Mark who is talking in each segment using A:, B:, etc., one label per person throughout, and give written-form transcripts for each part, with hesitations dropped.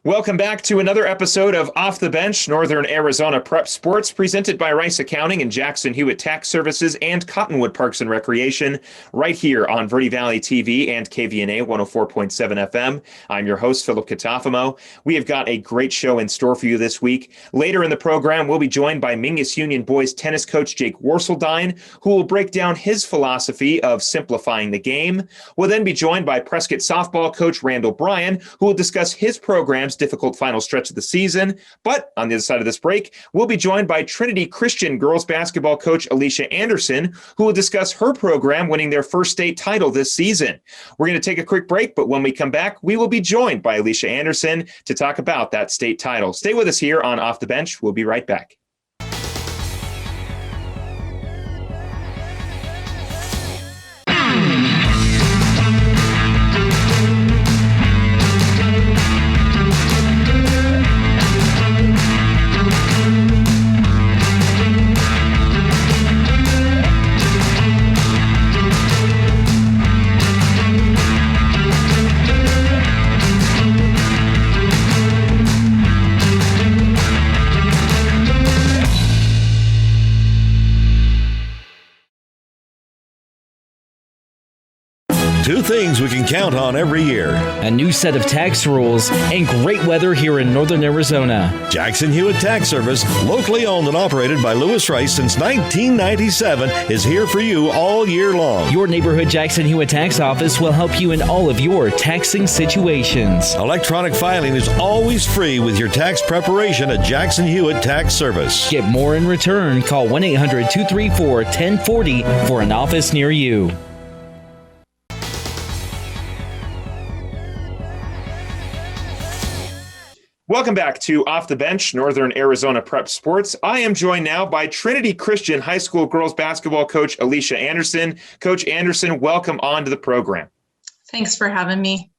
A: Welcome back to another episode of Off the Bench, Northern Arizona Prep Sports, presented by Rice Accounting and Jackson Hewitt Tax Services and Cottonwood Parks and Recreation, right here on Verde Valley TV and KVNA 104.7 FM. I'm your host, Philip Catafamo. We have got a great show in store for you this week. Later in the program, we'll be joined by Mingus Union boys tennis coach Jake Worseldine, who will break down his philosophy of simplifying the game. We'll then be joined by Prescott softball coach Randall Bryan, who will discuss his program's difficult final stretch of the season. But on the other side of this break, we'll be joined by Trinity Christian girls basketball coach Alicia Anderson, who will discuss her program winning their first state title this season. We're going to take a quick break, but when we come back, we will be joined by Alicia Anderson to talk about that state title. Stay with us here on Off the Bench. We'll be right back.
B: Two things we can count on every year.
C: A new set of tax rules and great weather here in Northern Arizona.
B: Jackson Hewitt Tax Service, locally owned and operated by Lewis Rice since 1997, is here for you all year long.
C: Your neighborhood Jackson Hewitt Tax Office will help you in all of your taxing situations.
B: Electronic filing is always free with your tax preparation at Jackson Hewitt Tax Service.
C: Get more in return. Call 1-800-234-1040 for an office near you.
A: Welcome back to Off the Bench, Northern Arizona Prep Sports. I am joined now by Trinity Christian High School girls basketball coach Alicia Anderson. Coach Anderson, welcome on to the program.
D: Thanks for having me.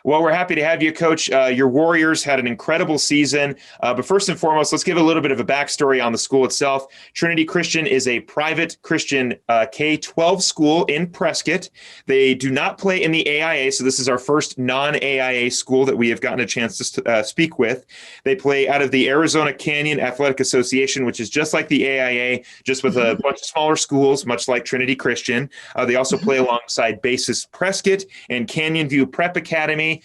A: Well, we're happy to have you, Coach. Your Warriors had an incredible season. But first and foremost, let's give a little bit of a backstory on the school itself. Trinity Christian is a private Christian K-12 school in Prescott. They do not play in the AIA, so this is our first non-AIA school that we have gotten a chance to speak with. They play out of the Arizona Canyon Athletic Association, which is just like the AIA, just with a bunch of smaller schools, much like Trinity Christian. They also play alongside Basis Prescott and Canyon View Prep Academy.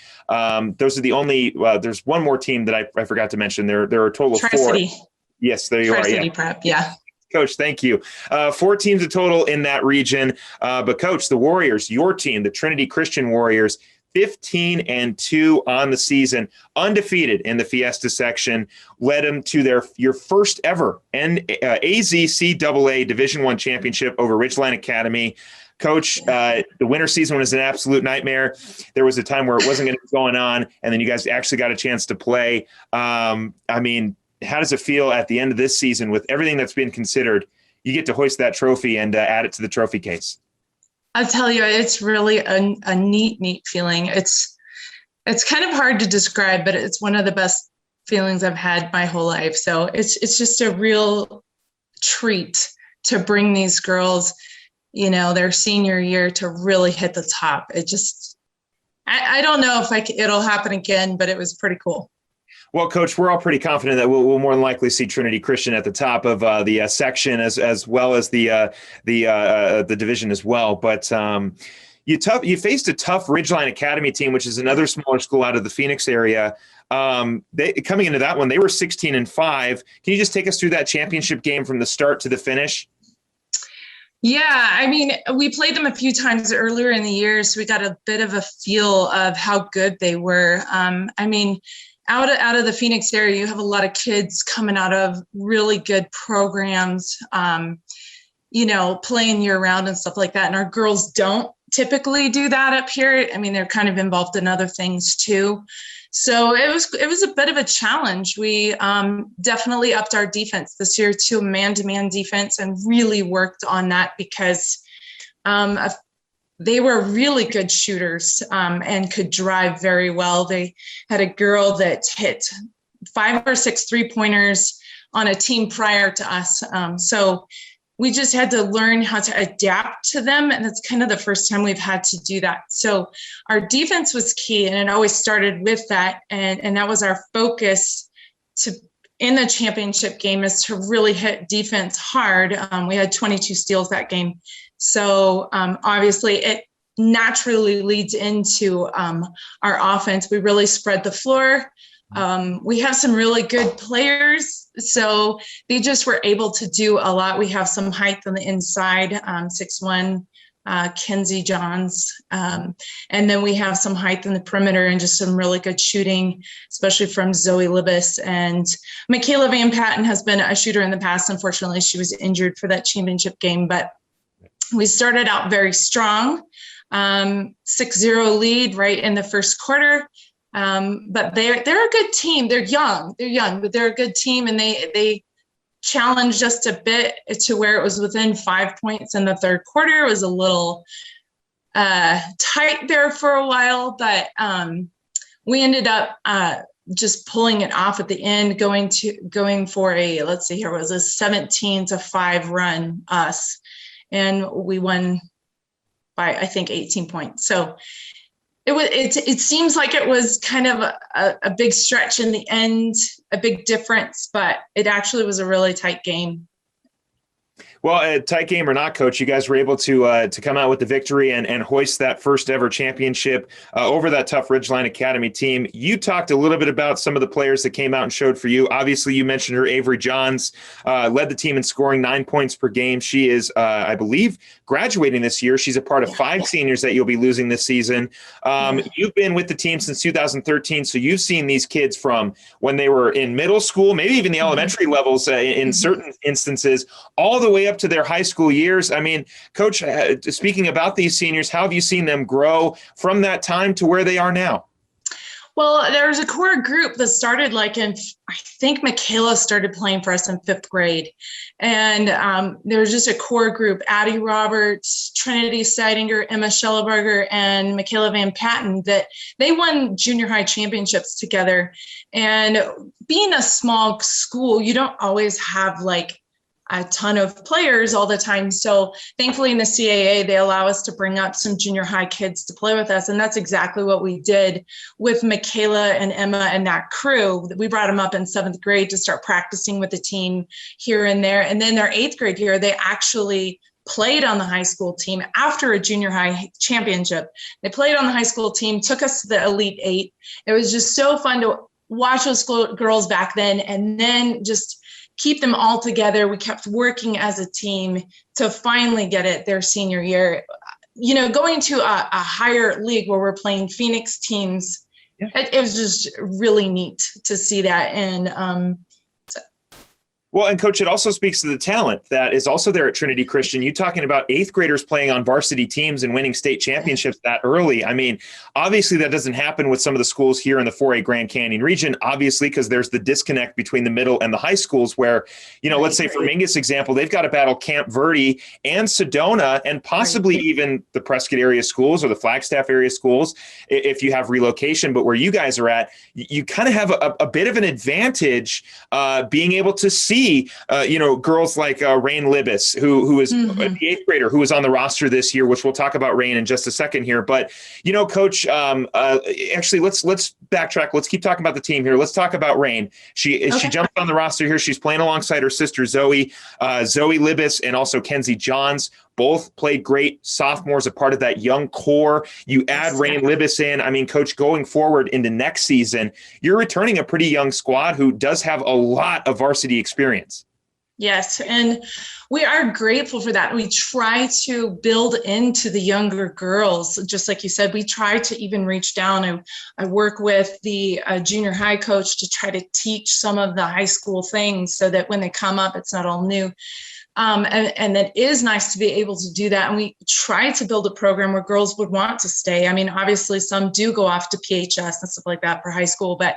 A: Those are the only, there's one more team that I forgot to mention. There are a total of
D: Tri-City.
A: 4. Yes, there you
D: Tri-City
A: are. Yeah.
D: Prep, yeah.
A: Coach, thank you. 4 teams in total in that region. But Coach, the Warriors, your team, the Trinity Christian Warriors, 15-2 on the season, undefeated in the Fiesta section, led them to your first ever AZCAA Division I championship over Ridgeline Academy. Coach, the winter season was an absolute nightmare. There was a time where it wasn't going to be going on, and then you guys actually got a chance to play. I mean, how does it feel at the end of this season with everything that's been considered? You get to hoist that trophy and add it to the trophy case.
D: I'll tell you, it's really a neat feeling. It's kind of hard to describe, but it's one of the best feelings I've had my whole life. So it's just a real treat to bring these girls, their senior year, to really hit the top. It just, I don't know if it'll happen again, but it was pretty cool.
A: Well, Coach, we're all pretty confident that we'll more than likely see Trinity Christian at the top of the section as well as the division as well. But you faced a tough Ridgeline Academy team, which is another smaller school out of the Phoenix area. Coming into that one, they were 16-5. Can you just take us through that championship game from the start to the finish?
D: Yeah, I mean, we played them a few times earlier in the year, so we got a bit of a feel of how good they were. I mean, out of the Phoenix area, you have a lot of kids coming out of really good programs, playing year round and stuff like that. And our girls don't typically do that up here. I mean, they're kind of involved in other things too. So it was a bit of a challenge. We definitely upped our defense this year to a man-to-man defense and really worked on that because they were really good shooters and could drive very well. They had a girl that hit 5 or 6 3-pointers on a team prior to us. So we just had to learn how to adapt to them. And that's kind of the first time we've had to do that. So our defense was key, and it always started with that. And that was our focus in the championship game, is to really hit defense hard. We had 22 steals that game. So obviously it naturally leads into our offense. We really spread the floor. We have some really good players, so they just were able to do a lot. We have some height on the inside, 6'1", Kenzie Johns. And then we have some height in the perimeter and just some really good shooting, especially from Zoe Libis. And Michaela Van Patten has been a shooter in the past. Unfortunately, she was injured for that championship game, but we started out very strong, 6-0 lead right in the first quarter. But they're a good team. They're young, but they're a good team. And they challenged us a bit to where it was within 5 points in the third quarter. It was a little tight there for a while, but we ended up just pulling it off at the end, going for a, let's see here, it was a 17-5 run us. And we won by, I think, 18 points. So it seems like it was kind of a big stretch in the end, a big difference, but it actually was a really tight game.
A: Well, a tight game or not, Coach, you guys were able to come out with the victory and hoist that first ever championship over that tough Ridgeline Academy team. You talked a little bit about some of the players that came out and showed for you. Obviously, you mentioned her, Avery Johns, led the team in scoring 9 points per game. She is, I believe, graduating this year. She's a part of 5 seniors that you'll be losing this season. You've been with the team since 2013, so you've seen these kids from when they were in middle school, maybe even the elementary levels in certain instances, all the way up to their high school years. I mean, Coach, speaking about these seniors, how have you seen them grow from that time to where they are now?
D: Well, there was a core group that started I think Michaela started playing for us in 5th grade. And there was just a core group, Addie Roberts, Trinity Seidinger, Emma Schelleberger, and Michaela Van Patten, that they won junior high championships together. And being a small school, you don't always have a ton of players all the time. So thankfully in the CAA, they allow us to bring up some junior high kids to play with us. And that's exactly what we did with Michaela and Emma and that crew. We brought them up in 7th grade to start practicing with the team here and there. And then their 8th grade year, they actually played on the high school team after a junior high championship. They played on the high school team, took us to the Elite 8. It was just so fun to watch those girls back then, and then just keep them all together. We kept working as a team to finally get it their senior year. Going to a higher league where we're playing Phoenix teams, it was just really neat to see that. And
A: well, and Coach, it also speaks to the talent that is also there at Trinity Christian. You talking about 8th graders playing on varsity teams and winning state championships that early. I mean, obviously that doesn't happen with some of the schools here in the 4A Grand Canyon region, obviously, because there's the disconnect between the middle and the high schools where, let's say for Mingus example, they've got to battle Camp Verde and Sedona and possibly even the Prescott area schools or the Flagstaff area schools if you have relocation. But where you guys are at, you kind of have a bit of an advantage being able to see girls like Rain Libis, who is the 8th grader who was on the roster this year, which we'll talk about Rain in just a second here. But, Coach, actually, let's backtrack. Let's keep talking about the team here. Let's talk about Rain. She jumped on the roster here. She's playing alongside her sister, Zoe Libis, and also Kenzie Johns. Both played great sophomores, a part of that young core. You add Rain Libis in. I mean, Coach, going forward into next season, you're returning a pretty young squad who does have a lot of varsity experience.
D: Yes, and we are grateful for that. We try to build into the younger girls. Just like you said, we try to even reach down. I work with the junior high coach to try to teach some of the high school things so that when they come up, it's not all new. And it is nice to be able to do that. And we try to build a program where girls would want to stay. I mean, obviously some do go off to PHS and stuff like that for high school, but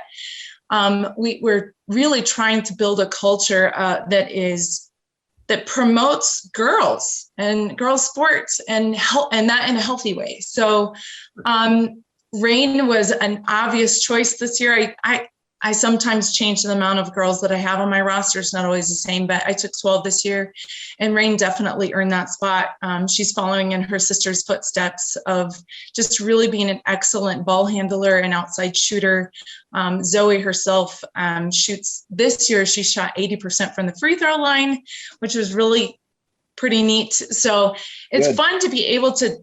D: we're really trying to build a culture that promotes girls and girls sports and that in a healthy way. So Rain was an obvious choice this year. I sometimes change the amount of girls that I have on my roster. It's not always the same, but I took 12 this year, and Rain definitely earned that spot. She's following in her sister's footsteps of just really being an excellent ball handler and outside shooter. Zoe herself shoots this year. She shot 80% from the free throw line, which was really pretty neat. So it's fun to be able to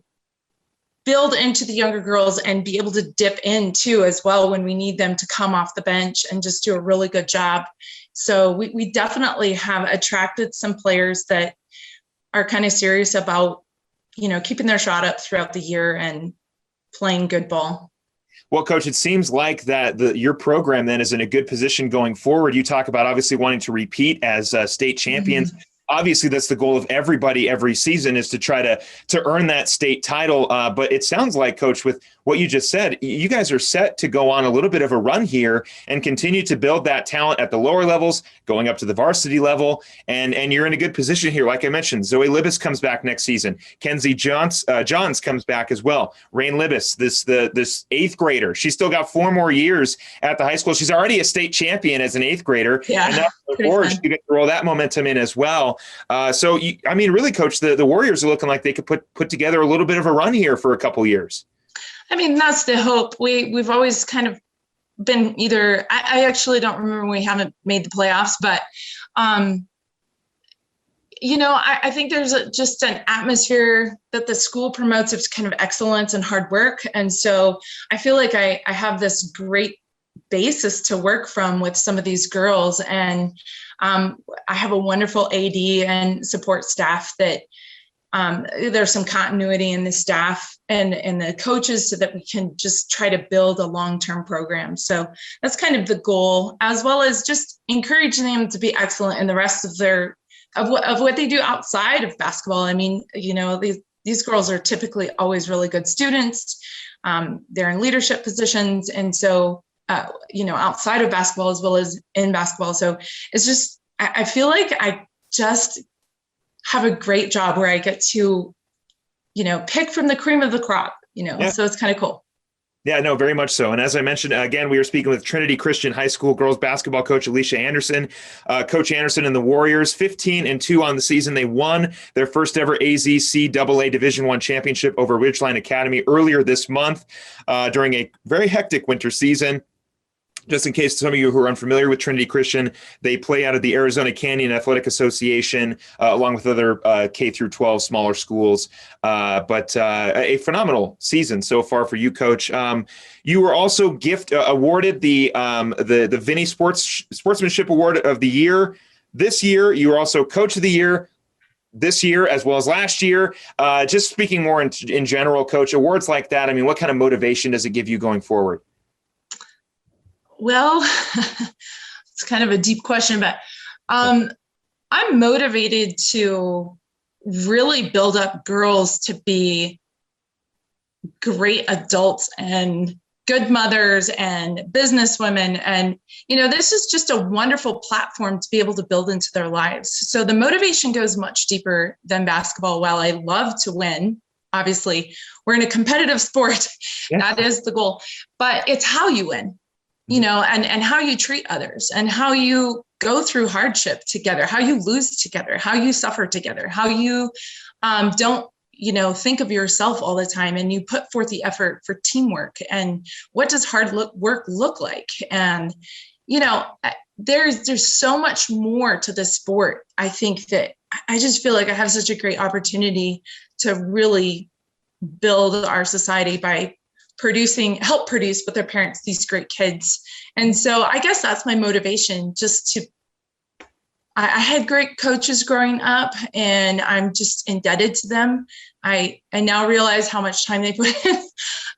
D: build into the younger girls and be able to dip in too as well when we need them to come off the bench and just do a really good job. So we definitely have attracted some players that are kind of serious about, keeping their shot up throughout the year and playing good ball.
A: Well, Coach, it seems like that your program then is in a good position going forward. You talk about obviously wanting to repeat as state champions. Mm-hmm. Obviously, that's the goal of everybody every season, is to try to earn that state title. But it sounds like, Coach, with what you just said, you guys are set to go on a little bit of a run here and continue to build that talent at the lower levels, going up to the varsity level. And you're in a good position here. Like I mentioned, Zoe Libas comes back next season. Kenzie Johns comes back as well. Rain Libas, this eighth grader, she's still got 4 more years at the high school. She's already a state champion as an eighth grader.
D: Yeah,
A: and now forward, she gets to roll that momentum in as well. Really, Coach, the Warriors are looking like they could put together a little bit of a run here for a couple years.
D: I mean, that's the hope. We've always kind of been either, I actually don't remember, we haven't made the playoffs, but, I think there's just an atmosphere that the school promotes of kind of excellence and hard work. And so I feel like I have this great basis to work from with some of these girls. And I have a wonderful AD and support staff that there's some continuity in the staff and the coaches so that we can just try to build a long-term program. So that's kind of the goal, as well as just encouraging them to be excellent in the rest of what they do outside of basketball. I mean, these girls are typically always really good students. They're in leadership positions. And so, outside of basketball as well as in basketball. So it's just, I feel like I just have a great job where I get to, pick from the cream of the crop, So it's kind of cool.
A: Yeah, no, very much so. And as I mentioned, again, we were speaking with Trinity Christian High School girls basketball coach Alicia Anderson. Coach Anderson and the Warriors, 15-2 on the season. They won their first ever AZCAA Division I championship over Ridgeline Academy earlier this month during a very hectic winter season. Just in case some of you who are unfamiliar with Trinity Christian, they play out of the Arizona Canyon Athletic Association, along with other K through 12 smaller schools. But a phenomenal season so far for you, Coach. You were also awarded the Vinny Sportsmanship Award of the Year this year. You were also Coach of the Year this year as well as last year. Just speaking more in general, Coach, awards like that, I mean, what kind of motivation does it give you going forward?
D: Well, it's kind of a deep question, but I'm motivated to really build up girls to be great adults and good mothers and businesswomen. And, this is just a wonderful platform to be able to build into their lives. So the motivation goes much deeper than basketball. While I love to win, obviously, we're in a competitive sport. Yeah. That is the goal. But it's how you win. And how you treat others and how you go through hardship together, how you lose together, how you suffer together, how you don't, think of yourself all the time, and you put forth the effort for teamwork. And what does hard work look like? And, there's so much more to the sport. I think that I just feel like I have such a great opportunity to really build our society by help produce with their parents, these great kids. And so I guess that's my motivation, I had great coaches growing up, and I'm just indebted to them. I now realize how much time they put in,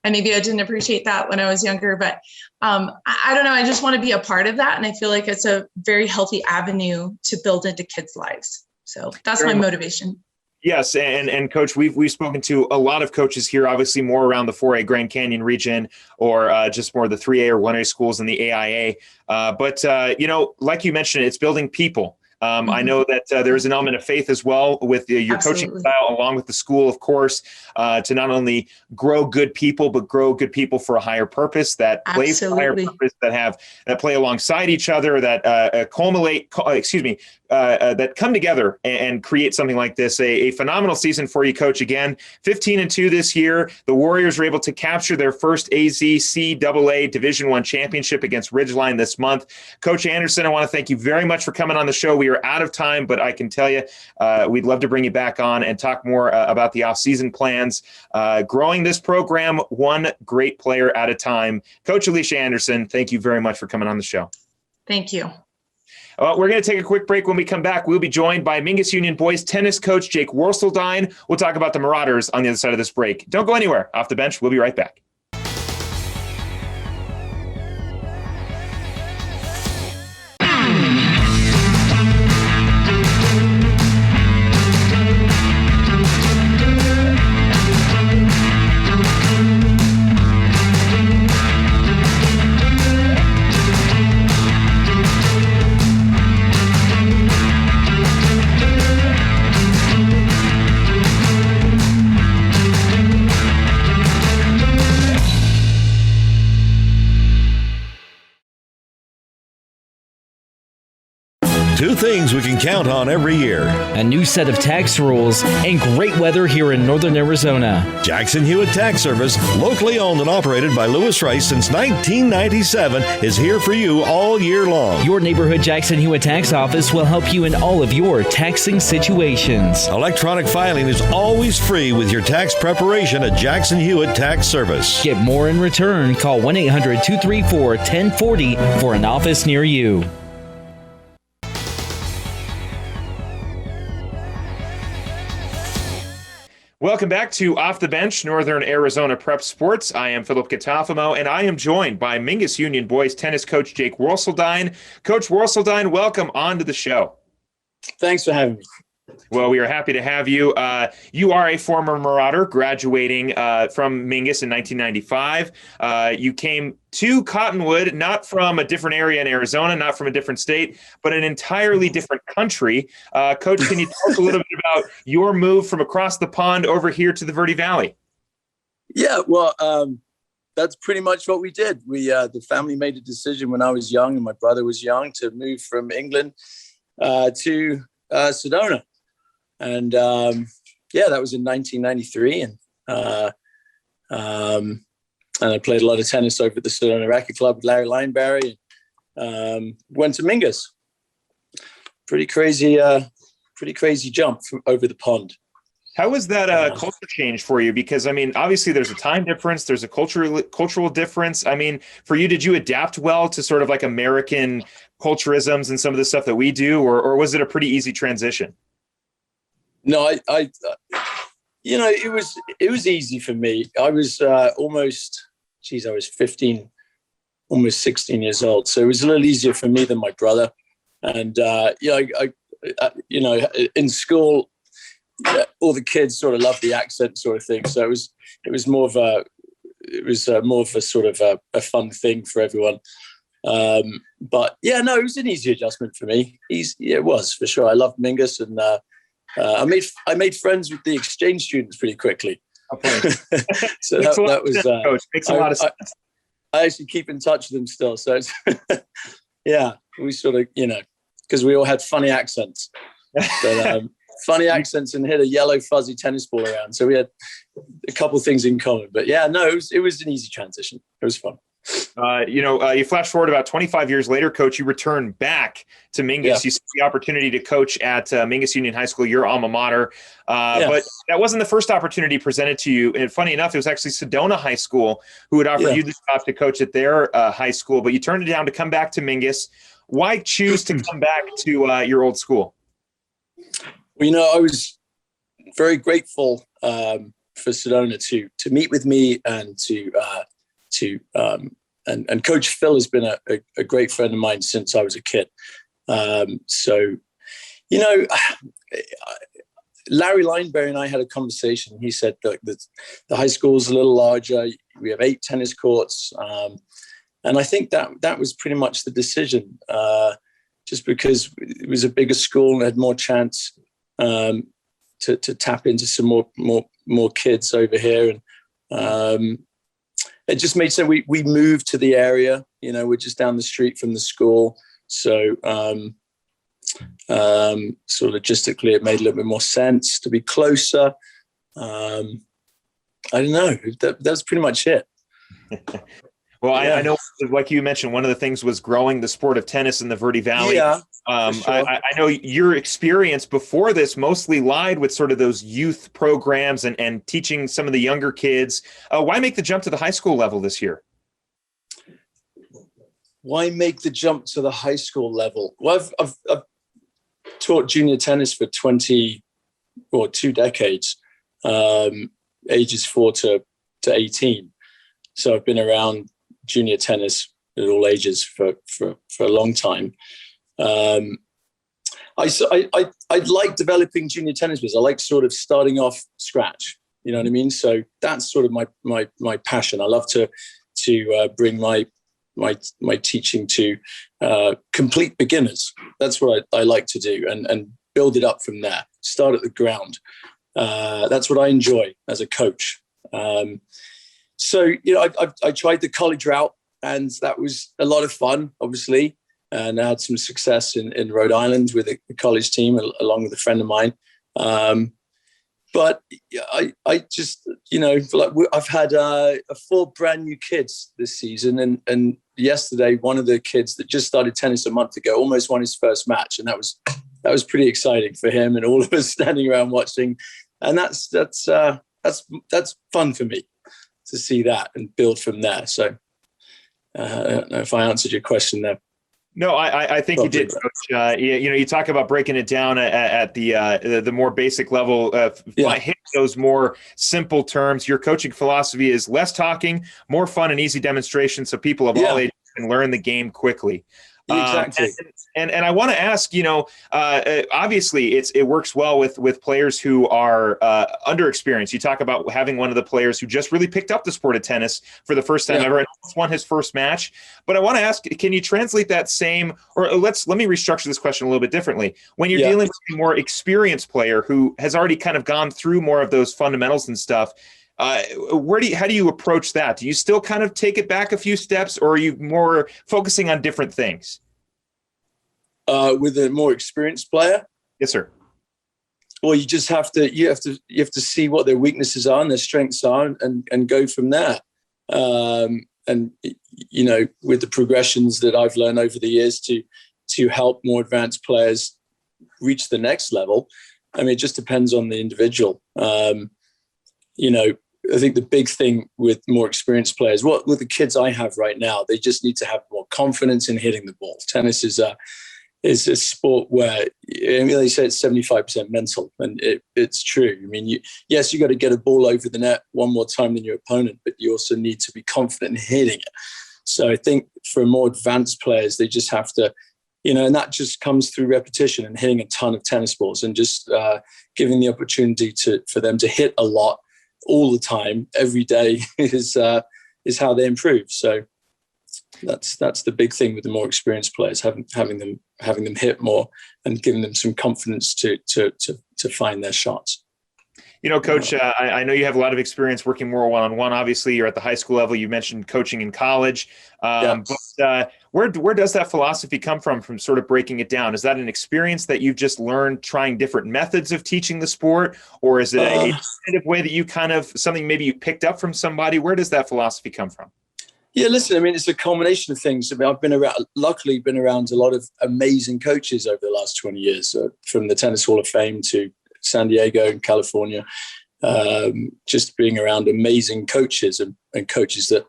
D: and maybe I didn't appreciate that when I was younger, but I don't know. I just want to be a part of that. And I feel like it's a very healthy avenue to build into kids' lives. So that's my motivation.
A: Yes, and Coach, we've spoken to a lot of coaches here, obviously more around the 4A Grand Canyon region, or just more the 3A or 1A schools in the AIA. But like you mentioned, it's building people. I know that there's an element of faith as well with your coaching
D: Absolutely.
A: style, along with the school, of course, to not only grow good people, but grow good people for a higher purpose, that play for a higher
D: Absolutely.
A: purpose, that play alongside each other, that that come together and create something like this. A phenomenal season for you, Coach. Again, 15-2 this year. The Warriors were able to capture their first AZCAA Division I championship against Ridgeline this month. Coach Anderson, I want to thank you very much for coming on the show. We are out of time, but I can tell you we'd love to bring you back on and talk more about the off-season plans, growing this program one great player at a time. Coach Alicia Anderson, thank you very much for coming on the show.
D: Thank you.
A: We're going to take a quick break. When we come back, we'll be joined by Mingus Union boys tennis coach Jake Worseldine. We'll talk about the Marauders on the other side of this break. Don't go anywhere. Off the bench. We'll be right back.
B: Two things we can count on every year.
C: A new set of tax rules and great weather here in northern Arizona.
B: Jackson Hewitt Tax Service, locally owned and operated by Lewis Rice since 1997, is here for you all year long.
C: Your neighborhood Jackson Hewitt Tax Office will help you in all of your taxing situations.
B: Electronic filing is always free with your tax preparation at Jackson Hewitt Tax Service.
C: Get more in return. Call 1-800-234-1040 for an office near you.
A: Welcome back to Off the Bench, Northern Arizona Prep Sports. I am Philip Catafamo, and I am joined by Mingus Union boys tennis coach Jake Worseldine. Coach Worseldine, welcome onto the show.
E: Thanks for having me.
A: Well, we are happy to have you. You are a former Marauder, graduating from Mingus in 1995. You came to Cottonwood, not from a different area in Arizona, not from a different state, but an entirely different country. Coach, can you tell us a little bit about your move from across the pond over here to the Verde Valley?
E: Yeah, well, that's pretty much what we did. The family made a decision when I was young and my brother was young to move from England to Sedona. And that was in 1993. And I played a lot of tennis over at the Sedona Racket Club with Larry Lineberry. Went to Mingus. Pretty crazy jump from over the pond.
A: How was that culture change for you? Because, I mean, obviously there's a time difference. There's a cultural difference. I mean, for you, did you adapt well to sort of like American culturisms and some of the stuff that we do, or was it a pretty easy transition?
E: No, it was easy for me. I was I was 15, almost 16 years old. So it was a little easier for me than my brother. And, in school, all the kids sort of loved the accent sort of thing. So it was more of a sort of a fun thing for everyone. But yeah, no, it was an easy adjustment for me. It was for sure. I loved Mingus, and I made friends with the exchange students pretty quickly. So that was
A: Coach, makes a lot of sense.
E: I actually keep in touch with them still. So it's yeah, we sort of because we all had funny accents, but funny accents and hit a yellow fuzzy tennis ball around. So we had a couple of things in common. But yeah, no, it was an easy transition. It was fun.
A: You flash forward about 25 years later, Coach, you return back to Mingus. Yeah. You see the opportunity to coach at Mingus Union High School, your alma mater. But that wasn't the first opportunity presented to you. And funny enough, it was actually Sedona High School who had offered you the job to coach at their high school, but you turned it down to come back to Mingus. Why choose to come back to your old school?
E: Well, I was very grateful for Sedona to meet with me and and Coach Phil has been a great friend of mine since I was a kid. Larry Lineberry and I had a conversation. He said that the high school is a little larger. We have 8 tennis courts. And I think that was pretty much the decision. just because it was a bigger school and had more chance to tap into some more kids over here. And it just made sense. We moved to the area, we're just down the street from the school. So sort of logistically, it made a little bit more sense to be closer. I don't know. That's pretty much it.
A: Well, I know, like you mentioned, one of the things was growing the sport of tennis in the Verde Valley.
E: Yeah, sure.
A: I know your experience before this mostly lied with sort of those youth programs and teaching some of the younger kids. Why make the jump to the high school level this year?
E: Why make the jump to the high school level? Well, I've taught junior tennis for 2 decades, ages 4 to 18. So I've been around junior tennis at all ages for a long time. I like developing junior tennis players. I like sort of starting off scratch. You know what I mean? So that's sort of my passion. I love to bring my teaching to complete beginners. That's what I like to do, and build it up from there. Start at the ground. That's what I enjoy as a coach. So, I tried the college route, and that was a lot of fun, obviously. And I had some success in Rhode Island with the college team, along with a friend of mine. But I just, I've had 4 brand new kids this season. And yesterday, one of the kids that just started tennis a month ago almost won his first match. And that was pretty exciting for him and all of us standing around watching. And that's fun for me to see that and build from there. So I don't know if I answered your question there.
A: No, I think you did, Coach. You talk about breaking it down at the more basic level. Hit those more simple terms. Your coaching philosophy is less talking, more fun and easy demonstration, so people of all ages can learn the game quickly.
E: Exactly.
A: And I want to ask, obviously it works well with players who are underexperienced. You talk about having one of the players who just really picked up the sport of tennis for the first time ever and won his first match. But I want to ask, can you translate that same, or let me restructure this question a little bit differently. When you're dealing with a more experienced player who has already kind of gone through more of those fundamentals and stuff, how do you approach that? Do you still kind of take it back a few steps, or are you more focusing on different things?
E: With a more experienced player?
A: Yes, sir.
E: Well, you just have to see what their weaknesses are and their strengths are, and go from there. And with the progressions that I've learned over the years to help more advanced players reach the next level. I mean, it just depends on the individual. I think the big thing with more experienced players, with the kids I have right now, they just need to have more confidence in hitting the ball. Tennis is a sport where, they say it's 75% mental, and it's true. I mean, you got to get a ball over the net one more time than your opponent, but you also need to be confident in hitting it. So I think for more advanced players, they just have to, and that just comes through repetition and hitting a ton of tennis balls, and just giving the opportunity for them to hit a lot all the time, every day is how they improve. So that's the big thing with the more experienced players, having them hit more and giving them some confidence to find their shots.
A: Coach, I know you have a lot of experience working more one-on-one. Obviously, you're at the high school level. You mentioned coaching in college. But where does that philosophy come from sort of breaking it down? Is that an experience that you've just learned trying different methods of teaching the sport? Or is it a kind of way that you something maybe you picked up from somebody? Where does that philosophy come from?
E: Yeah, listen, I mean, it's a combination of things. I mean, I've luckily been around a lot of amazing coaches over the last 20 years, from the Tennis Hall of Fame to San Diego and California, just being around amazing coaches and coaches that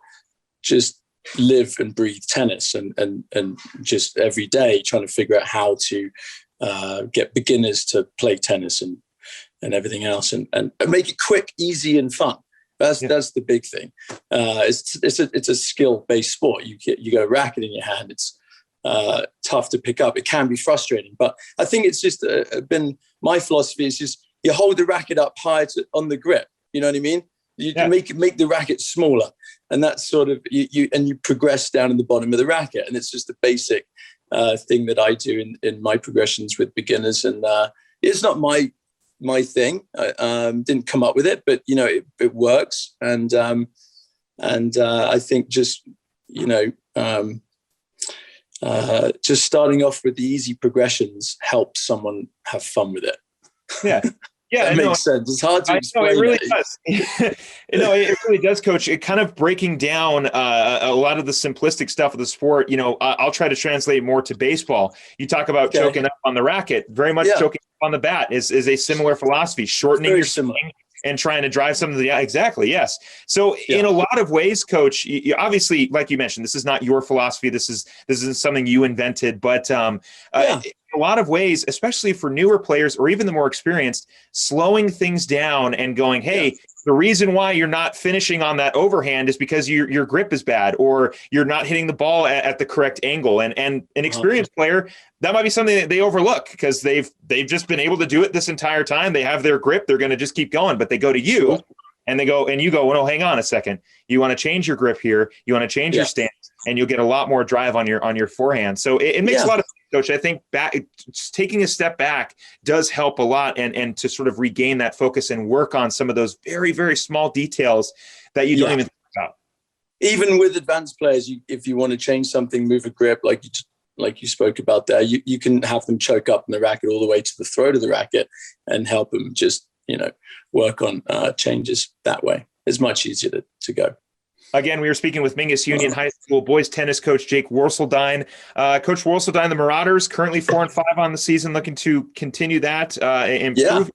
E: just live and breathe tennis and just every day trying to figure out how to get beginners to play tennis and everything else and make it quick, easy, and fun. That's the big thing. It's a skill-based sport. You got a racket in your hand. It's tough to pick up. It can be frustrating, but I think it's just been my philosophy is just you hold the racket up high on the grip. You know what I mean? You can make the racket smaller, and that's sort of you progress down in the bottom of the racket, and it's just a basic thing that I do in my progressions with beginners. And it's not my thing. I didn't come up with it, but it works. And I think just just starting off with the easy progressions helps someone have fun with it.
A: Yeah. Yeah,
E: that makes sense. It's hard to explain.
A: It really does. It really does, Coach. It kind of breaking down a lot of the simplistic stuff of the sport. I'll try to translate more to baseball. You talk about choking up on the racket. Very much choking up on the bat is a similar philosophy. Shortening your swing and trying to drive some of the exactly. Yes. So in a lot of ways, Coach, you obviously, like you mentioned, this is not your philosophy. This is something you invented, but in a lot of ways, especially for newer players or even the more experienced, slowing things down and going, hey, the reason why you're not finishing on that overhand is because your grip is bad, or you're not hitting the ball at the correct angle. And an experienced player, that might be something that they overlook because they've just been able to do it this entire time. They have their grip. They're going to just keep going, but they go to you and you go, well, no, hang on a second. You want to change your grip here. You want to change your stance, and you'll get a lot more drive on your forehand. So it makes a lot of sense, Coach. I think taking a step back does help a lot, and to sort of regain that focus and work on some of those very, very small details that you don't even think about.
E: Even with advanced players, if you want to change something, move a grip, like you spoke about there, you can have them choke up in the racket all the way to the throat of the racket and help them just, work on changes that way. It's much easier to go.
A: Again, we were speaking with Mingus Union High School boys tennis coach Jake Worseldine. Coach Worseldine, the Marauders, currently 4-5 on the season, looking to continue that, improve.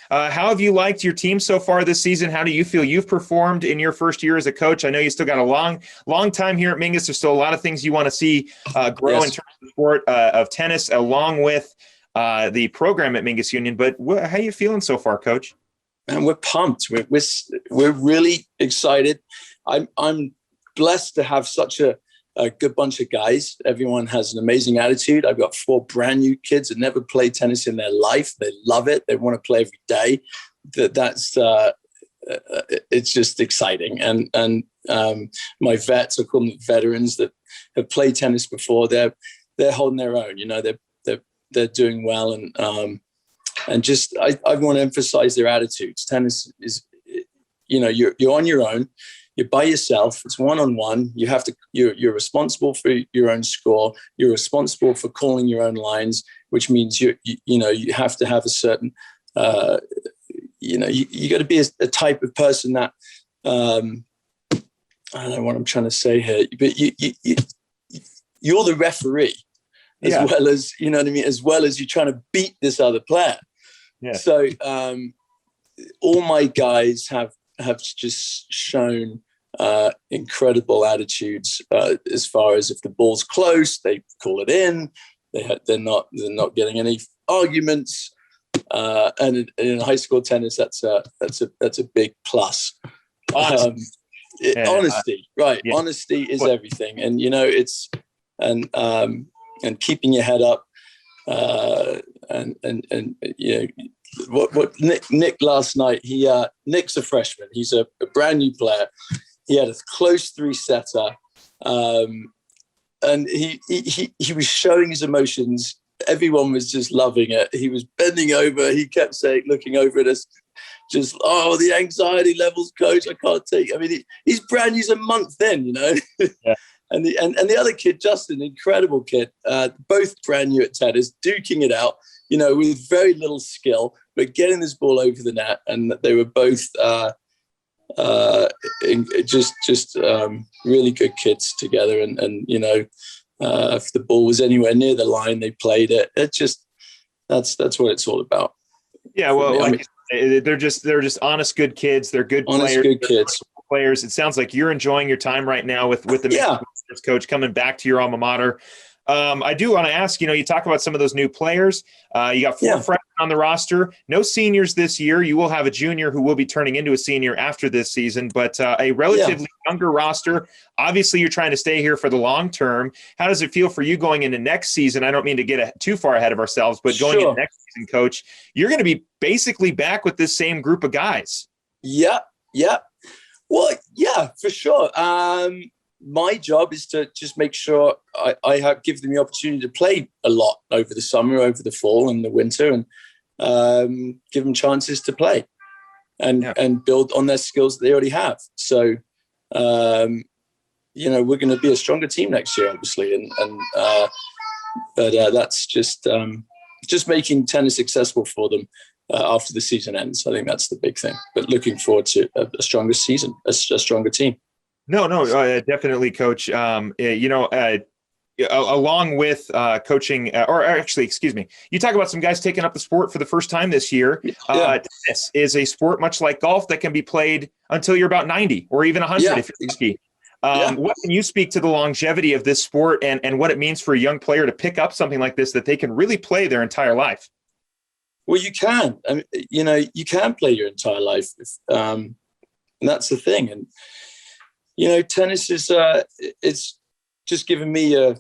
A: How have you liked your team so far this season? How do you feel you've performed in your first year as a coach? I know you still got a long time here at Mingus. There's still a lot of things you want to see grow in terms of the sport of tennis, along with the program at Mingus Union. But how are you feeling so far, Coach?
E: And we're pumped. We're really excited. I'm blessed to have such a good bunch of guys. Everyone has an amazing attitude. I've got 4 brand new kids that never played tennis in their life. They love it. They want to play every day. That's it's just exciting. And my vets, I call them veterans, that have played tennis before. They're holding their own. They're doing well. And just I want to emphasize their attitudes. Tennis is, you're on your own. You're by yourself. It's one-on-one. You're responsible for your own score. You're responsible for calling your own lines, which means you have to have a certain, you got to be a type of person that, I don't know what I'm trying to say here, but you're the referee as well as, as well as you're trying to beat this other player. Yeah. So all my guys have just shown incredible attitudes as far as if the ball's close, they call it in. They're not getting any arguments. And in high school tennis, that's a big plus. Honesty, right? Yeah. Honesty is everything, and it's and keeping your head up. What Nick last night, Nick's a freshman. He's a brand new player. He had a close 3-setter, and he was showing his emotions. Everyone was just loving it. He was bending over. He kept looking over at us, just, the anxiety levels, coach, I can't take. I mean, he's brand new. He's a month in, Yeah. And the other kid, Justin, incredible kid, both brand new at tennis, duking it out, with very little skill, but getting this ball over the net. And they were both just really good kids together. And if the ball was anywhere near the line, they played it. It just that's what it's all about.
A: Yeah, well, they're just honest, good kids. They're good
E: honest,
A: players.
E: Good kids.
A: Players. It sounds like you're enjoying your time right now with the coach coming back to your alma mater. I do want to ask, you talk about some of those new players. You got 4 freshmen on the roster, no seniors this year. You will have a junior who will be turning into a senior after this season, but a relatively younger roster. Obviously, you're trying to stay here for the long term. How does it feel for you going into next season? I don't mean to get too far ahead of ourselves, but going into next season, Coach, you're going to be basically back with this same group of guys.
E: Yeah. Well, yeah, for sure. my job is to just make sure I give them the opportunity to play a lot over the summer, over the fall and the winter, and give them chances to play and build on their skills that they already have. So, we're going to be a stronger team next year, obviously. But that's just making tennis successful for them after the season ends. I think that's the big thing. But looking forward to a stronger season, a stronger team.
A: No, definitely, Coach. Along with coaching, you talk about some guys taking up the sport for the first time this year. Tennis is a sport much like golf that can be played until you're about 90 or even 100 if you're lucky. What can you speak to the longevity of this sport and what it means for a young player to pick up something like this that they can really play their entire life?
E: Well, you can. I mean, you can play your entire life, and that's the thing. And tennis is it's just given me a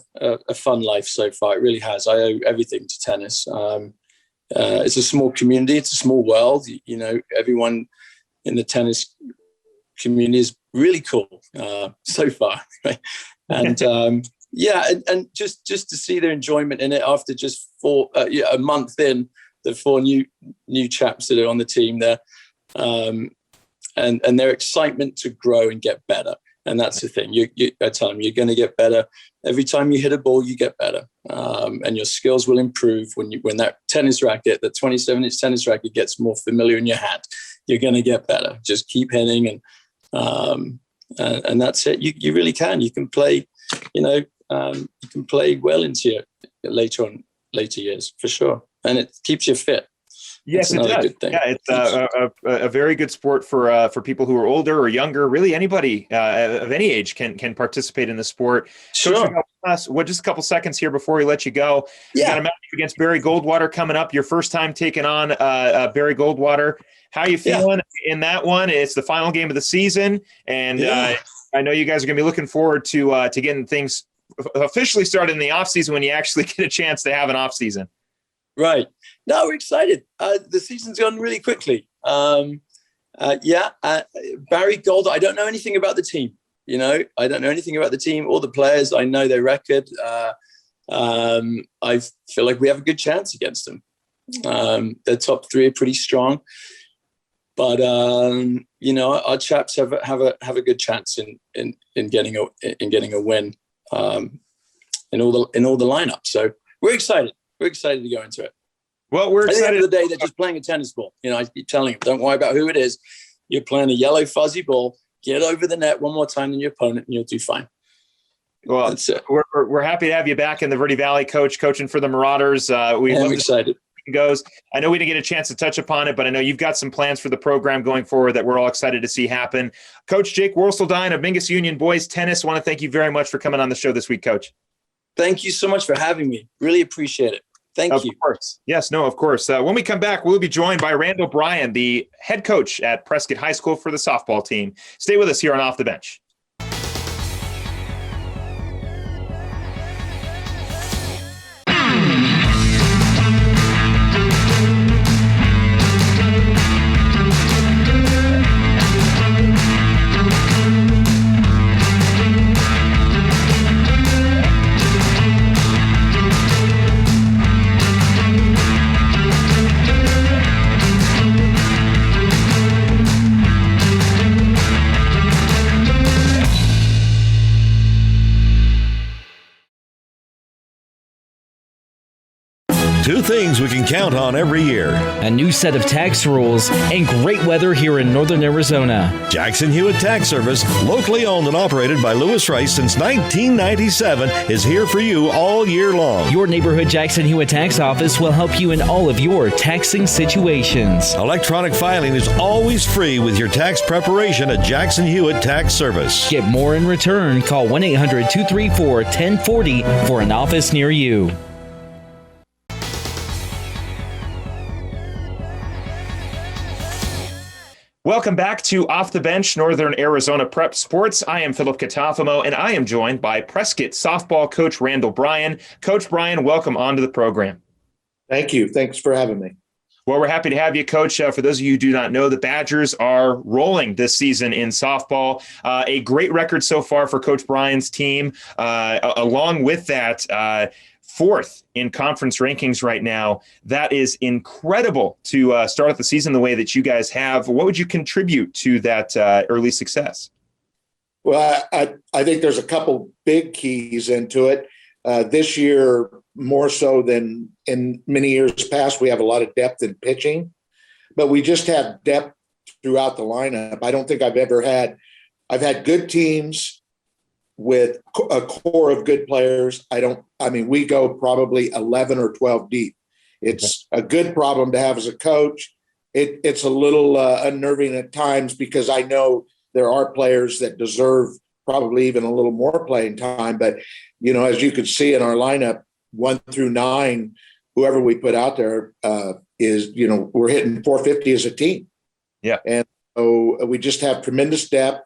E: fun life so far. It really has. I owe everything to tennis. It's a small community. It's a small world. Everyone in the tennis community is really cool so far. Right? And and just to see their enjoyment in it after just a month in, the 4 new chaps that are on the team there, and their excitement to grow and get better. And that's the thing. I tell them, you're going to get better. Every time you hit a ball, you get better. And your skills will improve when that tennis racket, the 27-inch tennis racket gets more familiar in your hand. You're going to get better. Just keep hitting and that's it. You really can. You can play, you can play well into your later years for sure. And it keeps you fit.
A: Yes, it does. Good thing. Yeah, it's a very good sport for people who are older or younger. Really, anybody of any age can participate in the sport.
E: Sure.
A: Just a couple seconds here before we let you go. You got a match against Barry Goldwater coming up. Your first time taking on Barry Goldwater. How are you feeling in that one? It's the final game of the season, and I know you guys are going to be looking forward to getting things officially started in the off season when you actually get a chance to have an off season.
E: Right. No, we're excited. The season's gone really quickly. Barry Gold, I don't know anything about the team. I don't know anything about the team or the players. I know their record. I feel like we have a good chance against them. The top 3 are pretty strong. But, our chaps have a good chance in getting a win in all the lineup. So we're excited. We're excited to go into it.
A: Well, we're excited.
E: At the end of the day, they're just playing a tennis ball. I keep telling them, don't worry about who it is. You're playing a yellow fuzzy ball. Get over the net one more time than your opponent, and you'll do fine.
A: Well, that's it. We're happy to have you back in the Verde Valley, coaching for the Marauders. I'm
E: excited.
A: Goes. I know we didn't get a chance to touch upon it, but I know you've got some plans for the program going forward that we're all excited to see happen. Coach Jake Worseldine of Mingus Union Boys Tennis, want to thank you very much for coming on the show this week, Coach.
E: Thank you so much for having me. Really appreciate it. Thank you.
A: Of course. Yes, no, of course. When we come back, we'll be joined by Randall Bryan, the head coach at Prescott High School for the softball team. Stay with us here on Off the Bench.
B: Two things we can count on every year:
C: a new set of tax rules and great weather here in northern Arizona.
B: Jackson Hewitt Tax Service, locally owned and operated by Lewis Rice since 1997, is here for you all year long.
C: Your neighborhood Jackson Hewitt Tax Office will help you in all of your taxing situations.
B: Electronic filing is always free with your tax preparation at Jackson Hewitt Tax Service.
C: Get more in return. Call 1-800-234-1040 for an office near you.
A: Welcome back to Off the Bench, Northern Arizona Prep Sports. I am Philip Catafamo, and I am joined by Prescott softball coach Randall Bryan. Coach Bryan, welcome onto the program.
F: Thank you. Thanks for having me.
A: Well, we're happy to have you, Coach. For those of you who do not know, the Badgers are rolling this season in softball. A great record so far for Coach Bryan's team. Along with that, fourth in conference rankings right now. That is incredible to start off the season the way that you guys have. What would you contribute to that early success?
F: Well, I think there's a couple big keys into it. This year, more so than in many years past, we have a lot of depth in pitching, but we just have depth throughout the lineup. I don't think I've had good teams with a core of good players. We go probably 11 or 12 deep. It's a good problem to have as a coach. It's a little unnerving at times because I know there are players that deserve probably even a little more playing time. But, as you can see in our lineup, 1 through 9, whoever we put out there is, we're hitting 450 as a team.
A: Yeah.
F: And so we just have tremendous depth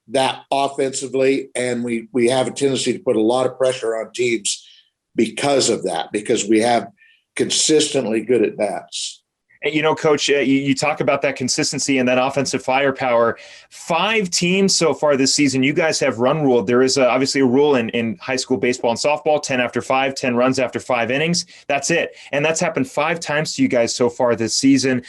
F: that offensively, and we have a tendency to put a lot of pressure on teams because of that, because we have consistently good at bats.
A: Coach, you talk about that consistency and that offensive firepower. 5 teams so far this season, you guys have run ruled. There is obviously a rule in high school baseball and softball, 10 after 5, 10 runs after 5 innings. That's it. And that's happened 5 times to you guys so far this season,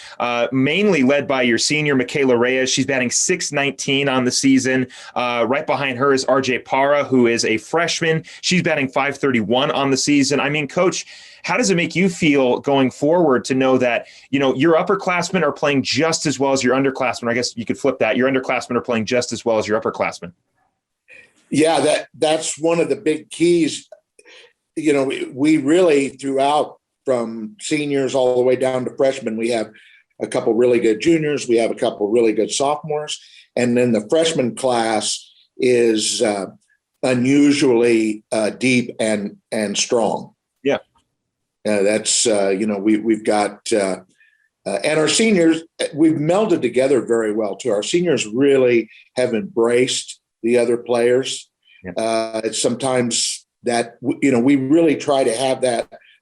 A: mainly led by your senior, Michaela Reyes. She's batting .619 on the season. Right behind her is RJ Parra, who is a freshman. She's batting .531 on the season. I mean, Coach, how does it make you feel going forward to know that, your upperclassmen are playing just as well as your underclassmen? I guess you could flip that. Your underclassmen are playing just as well as your upperclassmen.
F: Yeah, that's one of the big keys. We really throughout from seniors all the way down to freshmen, we have a couple really good juniors. We have a couple really good sophomores. And then the freshman class is unusually deep and strong.
A: Yeah.
F: That's, we've got, and our seniors, we've melded together very well too. Our seniors really have embraced the other players. Yeah. It's sometimes that, we really try to have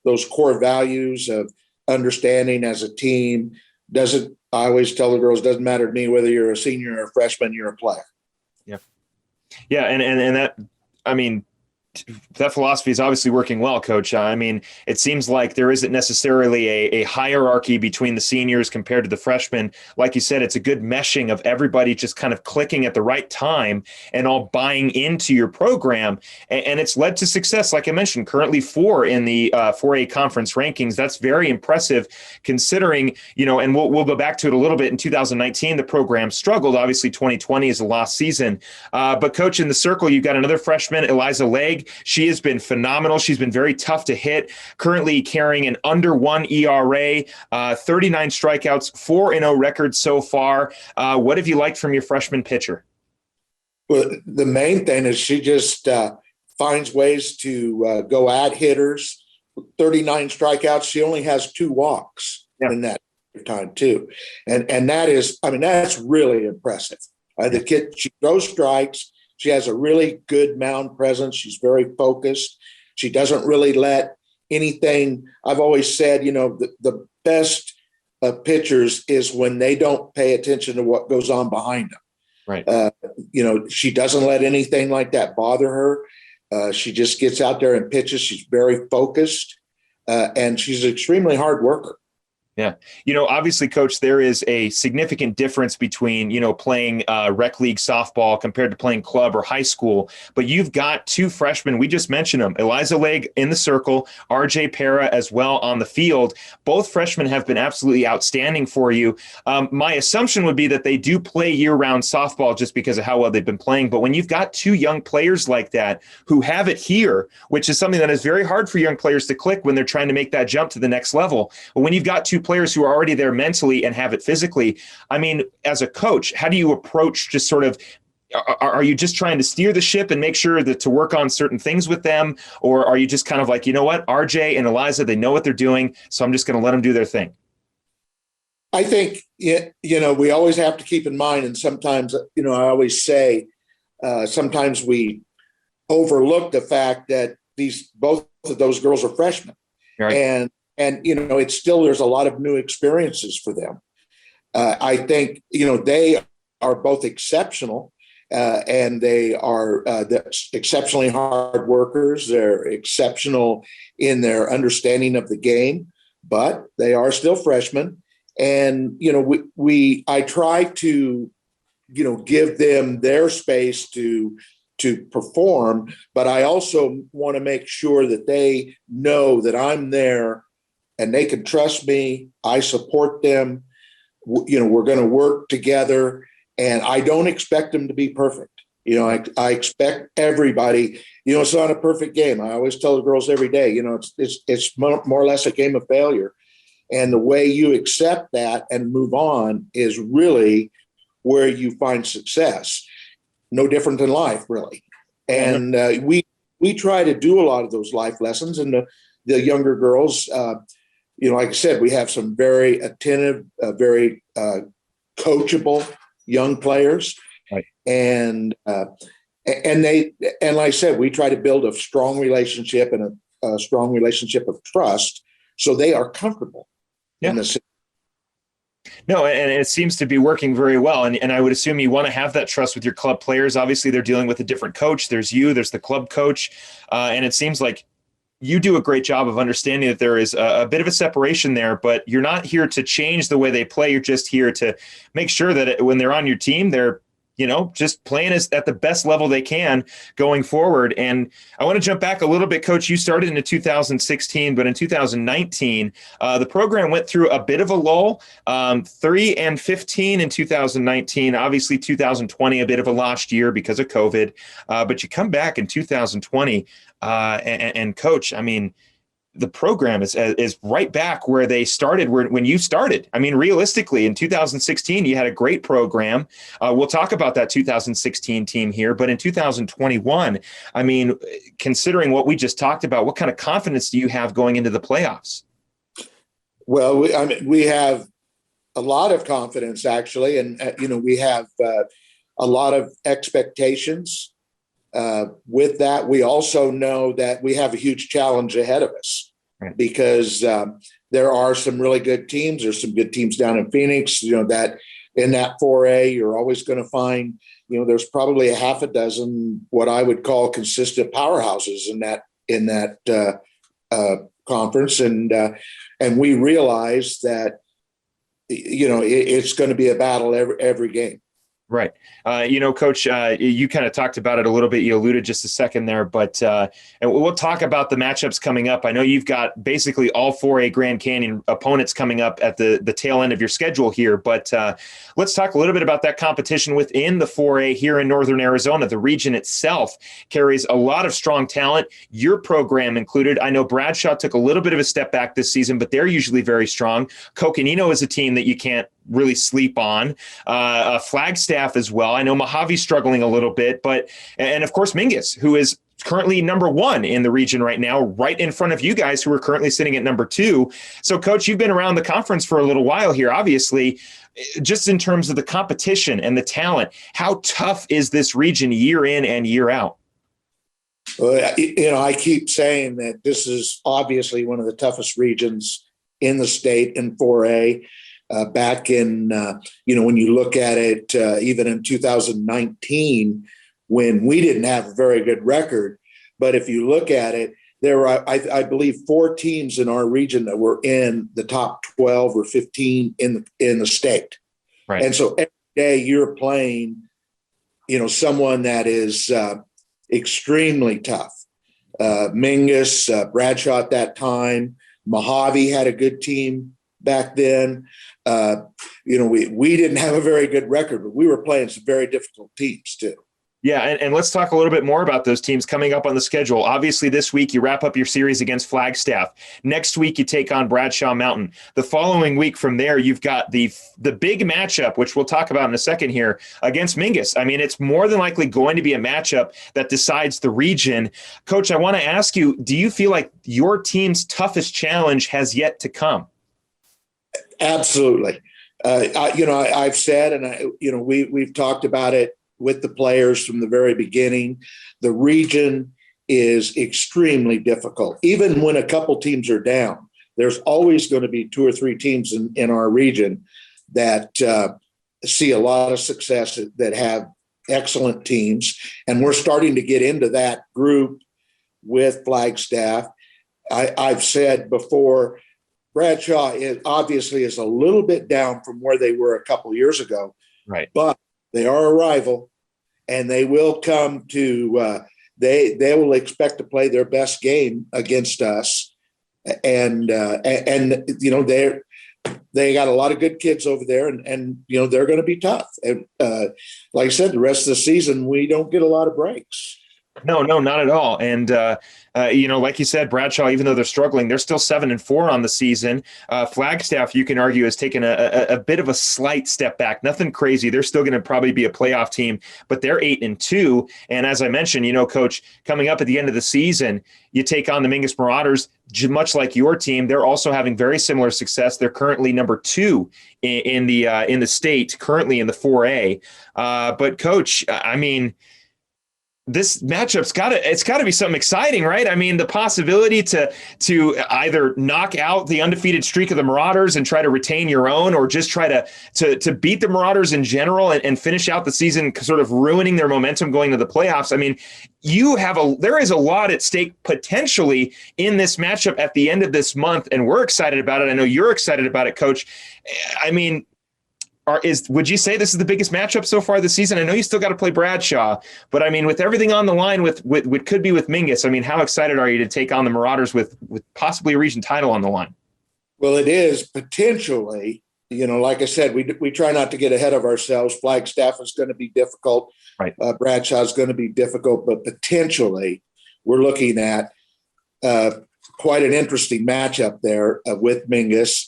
F: those core values of understanding as a team. I always tell the girls, doesn't matter to me whether you're a senior or a freshman, you're a player.
A: Yeah. Yeah. And that, that philosophy is obviously working well, Coach. It seems like there isn't necessarily a hierarchy between the seniors compared to the freshmen. Like you said, it's a good meshing of everybody just kind of clicking at the right time and all buying into your program. And it's led to success. Like I mentioned, currently 4 in the 4A conference rankings. That's very impressive considering, and we'll go back to it a little bit. In 2019, the program struggled. Obviously, 2020 is a lost season. But Coach, in the circle, you've got another freshman, Eliza Legg. She has been phenomenal. She's been very tough to hit, currently carrying an under 1 ERA, 39 strikeouts, 4-0 record so far. What have you liked from your freshman pitcher?
F: Well, the main thing is she just finds ways to go at hitters. 39 strikeouts. She only has 2 walks in that time too. And that is, that's really impressive. The kid, she throws strikes. She has a really good mound presence. She's very focused. She doesn't really let anything. I've always said, the best pitchers is when they don't pay attention to what goes on behind them.
A: Right.
F: She doesn't let anything like that bother her. She just gets out there and pitches. She's very focused, and she's an extremely hard worker.
A: Yeah. Obviously, Coach, there is a significant difference between, playing rec league softball compared to playing club or high school. But you've got 2 freshmen. We just mentioned them. Eliza Legg in the circle, RJ Parra as well on the field. Both freshmen have been absolutely outstanding for you. My assumption would be that they do play year-round softball just because of how well they've been playing. But when you've got 2 young players like that who have it here, which is something that is very hard for young players to click when they're trying to make that jump to the next level. But when you've got 2 players who are already there mentally and have it physically, as a coach, how do you approach just sort of, are you just trying to steer the ship and make sure that to work on certain things with them? Or are you just kind of like, RJ and Eliza, they know what they're doing, so I'm just going to let them do their thing?
F: I think, we always have to keep in mind, and sometimes, I always say, sometimes we overlook the fact that both of those girls are freshmen.
A: Right.
F: And And, it's still, there's a lot of new experiences for them. I think, they are both exceptional, and they are exceptionally hard workers. They're exceptional in their understanding of the game, but they are still freshmen. And, I try to, give them their space to perform, but I also want to make sure that they know that I'm there and they can trust me. I support them. We're going to work together, and I don't expect them to be perfect. I expect everybody, it's not a perfect game. I always tell the girls every day, it's more or less a game of failure. And the way you accept that and move on is really where you find success. No different than life, really. And we try to do a lot of those life lessons. And the younger girls, like I said, we have some very attentive, very coachable young players.
A: Right.
F: And like I said, we try to build a strong relationship and a strong relationship of trust, so they are comfortable in this.
A: No, and it seems to be working very well. And I would assume you want to have that trust with your club players. Obviously, they're dealing with a different coach. There's you, there's the club coach. And it seems like you do a great job of understanding that there is a bit of a separation there, but you're not here to change the way they play. You're just here to make sure that when they're on your team, they're just playing at the best level they can going forward. And I want to jump back a little bit, Coach. You started in 2016, but in 2019, the program went through a bit of a lull. 3-15 in 2019. Obviously, 2020 a bit of a lost year because of COVID. But you come back in 2020, and Coach, I mean, the program is right back where they started, when you started. I mean, realistically, in 2016, you had a great program. We'll talk about that 2016 team here, but in 2021, I mean, considering what we just talked about, what kind of confidence do you have going into the playoffs?
F: Well, we have a lot of confidence, actually. And, we have a lot of expectations. With that, we also know that we have a huge challenge ahead of us, because there are some really good teams. There's some good teams down in Phoenix, that in that 4A, you're always going to find, there's probably a half a dozen what I would call consistent powerhouses in that conference. And we realize that, it's going to be a battle every game.
A: Right. Coach, you kind of talked about it a little bit. You alluded just a second there, but and we'll talk about the matchups coming up. I know you've got basically all 4A Grand Canyon opponents coming up at the tail end of your schedule here, but let's talk a little bit about that competition within the 4A here in Northern Arizona. The region itself carries a lot of strong talent, your program included. I know Bradshaw took a little bit of a step back this season, but they're usually very strong. Coconino is a team that you can't really sleep on. Flagstaff as well. I know Mojave's struggling a little bit, and of course Mingus, who is currently number 1 in the region right now, right in front of you guys who are currently sitting at number 2. So, Coach, you've been around the conference for a little while here, obviously. Just in terms of the competition and the talent, how tough is this region year in and year out?
F: Well, I keep saying that this is obviously one of the toughest regions in the state in 4A. Back in, when you look at it, even in 2019, when we didn't have a very good record, but if you look at it, there were, I believe, 4 teams in our region that were in the top 12 or 15 in the state.
A: Right.
F: And so every day you're playing, someone that is extremely tough. Mingus, Bradshaw at that time, Mojave had a good team back then. We didn't have a very good record, but we were playing some very difficult teams too.
A: Yeah, and let's talk a little bit more about those teams coming up on the schedule. Obviously, this week you wrap up your series against Flagstaff. Next week you take on Bradshaw Mountain. The following week from there, you've got the big matchup, which we'll talk about in a second here, against Mingus. I mean, it's more than likely going to be a matchup that decides the region. Coach, I want to ask you, do you feel like your team's toughest challenge has yet to come?
F: Absolutely. I've said, and we've talked about it with the players from the very beginning. The region is extremely difficult. Even when a couple teams are down, there's always going to be 2 or 3 teams in our region that see a lot of success, that have excellent teams. And we're starting to get into that group with Flagstaff. I've said before, Bradshaw obviously is a little bit down from where they were a couple of years ago,
A: Right.
F: but they are a rival, and they will come to they will expect to play their best game against us, and you know, they got a lot of good kids over there, and you know, they're going to be tough. And like I said, the rest of the season we don't get a lot of breaks.
A: No, not at all. And, you know, like you said, Bradshaw, even though they're struggling, they're still 7-4 on the season. Flagstaff, you can argue, has taken a bit of a slight step back. Nothing crazy. They're still going to probably be a playoff team, but they're 8-2. And as I mentioned, you know, Coach, coming up at the end of the season, you take on the Mingus Marauders, much like your team. They're also having very similar success. They're currently number 2 in the state, currently in the 4A. But Coach, I mean, this matchup's got to be something exciting, right? I mean, the possibility to either knock out the undefeated streak of the Marauders and try to retain your own, or just try to beat the Marauders in general and finish out the season sort of ruining their momentum going to the playoffs. I mean, there is a lot at stake potentially in this matchup at the end of this month, and we're excited about it. I know you're excited about it, Coach. I mean, would you say this is the biggest matchup so far this season? I know you still got to play Bradshaw, but I mean, with everything on the line with could be with Mingus, I mean, how excited are you to take on the Marauders with possibly a region title on the line?
F: Well, it is potentially, you know, like I said, we try not to get ahead of ourselves. Flagstaff is going to be difficult.
A: Right.
F: Bradshaw is going to be difficult, but potentially we're looking at quite an interesting matchup there with Mingus.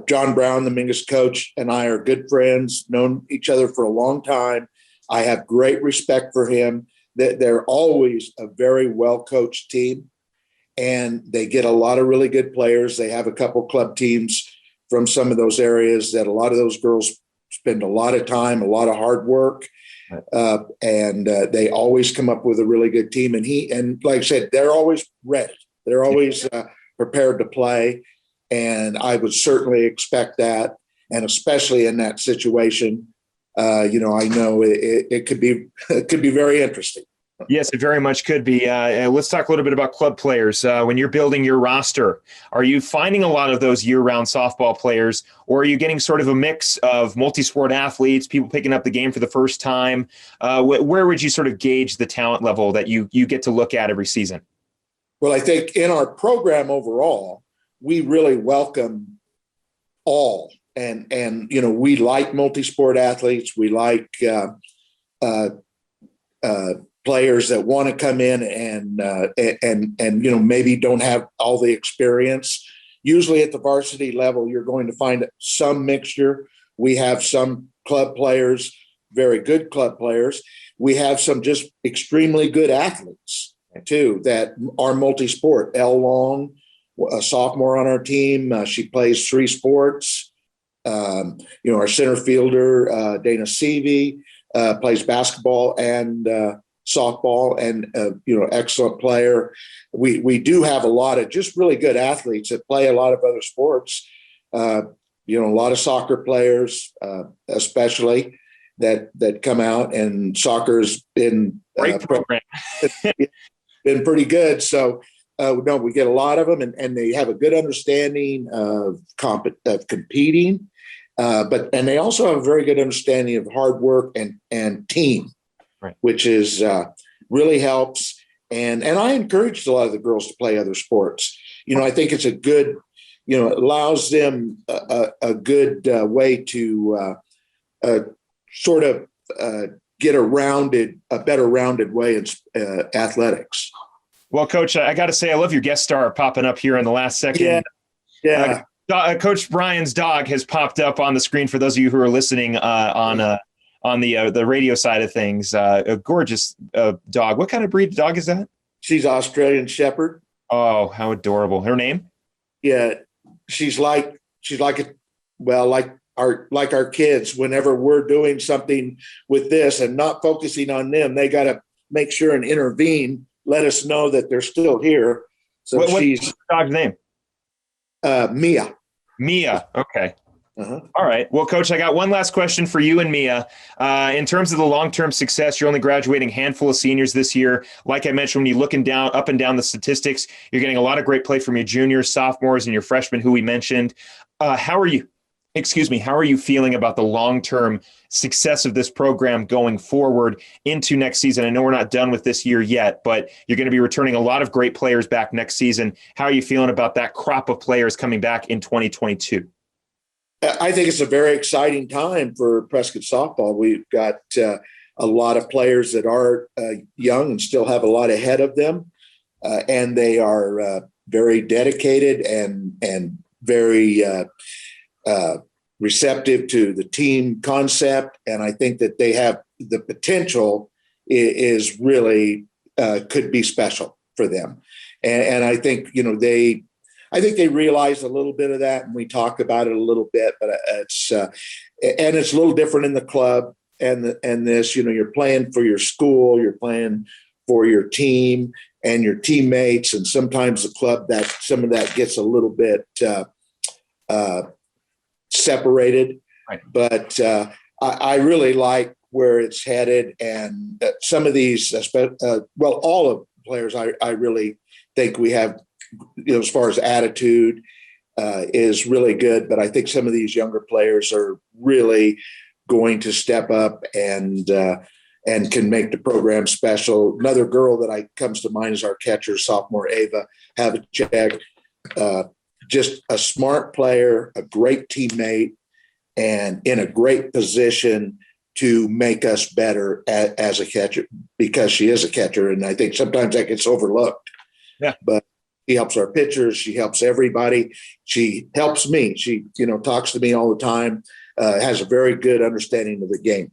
F: John Brown, the Mingus coach, and I are good friends, known each other for a long time. I have great respect for him. They're always a very well-coached team, and they get a lot of really good players. They have a couple club teams from some of those areas that a lot of those girls spend a lot of time, a lot of hard work, and they always come up with a really good team. And like I said, they're always ready. They're always prepared to play. And I would certainly expect that, and especially in that situation, you know, I know it could be very interesting.
A: Yes, it very much could be. Let's talk a little bit about club players. When you're building your roster, are you finding a lot of those year-round softball players, or are you getting sort of a mix of multi-sport athletes, people picking up the game for the first time? Where would you sort of gauge the talent level that you get to look at every season?
F: Well, I think in our program overall, we really welcome all, and you know, we like multi-sport athletes. We like players that want to come in and you know, maybe don't have all the experience. Usually at the varsity level, you're going to find some mixture. We have some club players, very good club players. We have some just extremely good athletes too that are multi-sport. Elle Long, a sophomore on our team. She plays 3 sports. You know, our center fielder, Dana Seavey, plays basketball and softball, and, you know, excellent player. We do have a lot of just really good athletes that play a lot of other sports. You know, a lot of soccer players, especially that come out, and soccer's been
A: Great program.
F: been pretty good. So, no, we get a lot of them, and they have a good understanding of competing, and they also have a very good understanding of hard work and team,
A: right,
F: which is really helps. And I encouraged a lot of the girls to play other sports. You know, I think it's a good, you know, it allows them a good way to sort of get a better rounded way in athletics.
A: Well, Coach, I got to say, I love your guest star popping up here in the last second.
F: Yeah.
A: Coach Bryan's dog has popped up on the screen for those of you who are listening on the radio side of things. A gorgeous dog. What kind of breed dog is that?
F: She's Australian Shepherd.
A: Oh, how adorable! Her name?
F: Yeah, she's like our kids. Whenever we're doing something with this and not focusing on them, they got to make sure and intervene. Let us know that they're still here. So
A: What's the dog's name?
F: Mia.
A: Mia. Okay.
F: Uh-huh.
A: All right. Well, Coach, I got one last question for you and Mia. In terms of the long-term success, you're only graduating a handful of seniors this year. Like I mentioned, when you're looking down, up and down the statistics, you're getting a lot of great play from your juniors, sophomores, and your freshmen who we mentioned. How are you feeling about the long-term success of this program going forward into next season? I know we're not done with this year yet, but you're going to be returning a lot of great players back next season. How are you feeling about that crop of players coming back in 2022?
F: I think it's a very exciting time for Prescott softball. We've got a lot of players that are young and still have a lot ahead of them, and they are very dedicated and very receptive to the team concept. And I think that they have the potential is really could be special for them. And I think, I think they realized a little bit of that, and we talked about it a little bit. But it's a little different in the club and this. You're playing for your school, you're playing for your team and your teammates, and sometimes the club some of that gets a little bit separated.
A: Right.
F: But I really like where it's headed, and some of these, all of the players, I really think we have. As far as attitude is really good, but I think some of these younger players are really going to step up and can make the program special. Another girl that comes to mind is our catcher, sophomore Ava Havacek. Just a smart player, a great teammate, and in a great position to make us better as a catcher, because she is a catcher, and I think sometimes that gets overlooked.
A: Yeah,
F: but she helps our pitchers. She helps everybody. She helps me. She, talks to me all the time, has a very good understanding of the game.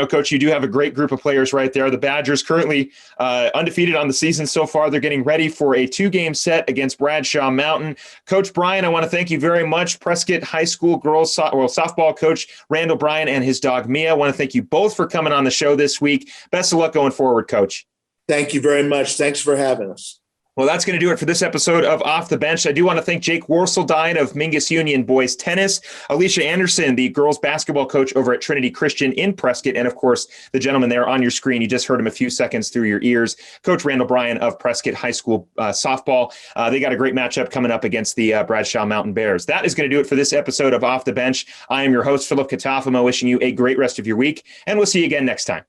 A: Coach, you do have a great group of players right there. The Badgers currently undefeated on the season so far. They're getting ready for a 2-game set against Bradshaw Mountain. Coach Bryan, I want to thank you very much. Prescott High School girls softball coach Randall Bryan and his dog Mia. I want to thank you both for coming on the show this week. Best of luck going forward, Coach.
F: Thank you very much. Thanks for having us.
A: Well, that's going to do it for this episode of Off the Bench. I do want to thank Jake Worseldine of Mingus Union Boys Tennis, Alicia Anderson, the girls basketball coach over at Trinity Christian in Prescott, and of course, the gentleman there on your screen. You just heard him a few seconds through your ears, Coach Randall Bryan of Prescott High School softball. They got a great matchup coming up against the Bradshaw Mountain Bears. That is going to do it for this episode of Off the Bench. I am your host, Philip Katafamo, wishing you a great rest of your week, and we'll see you again next time.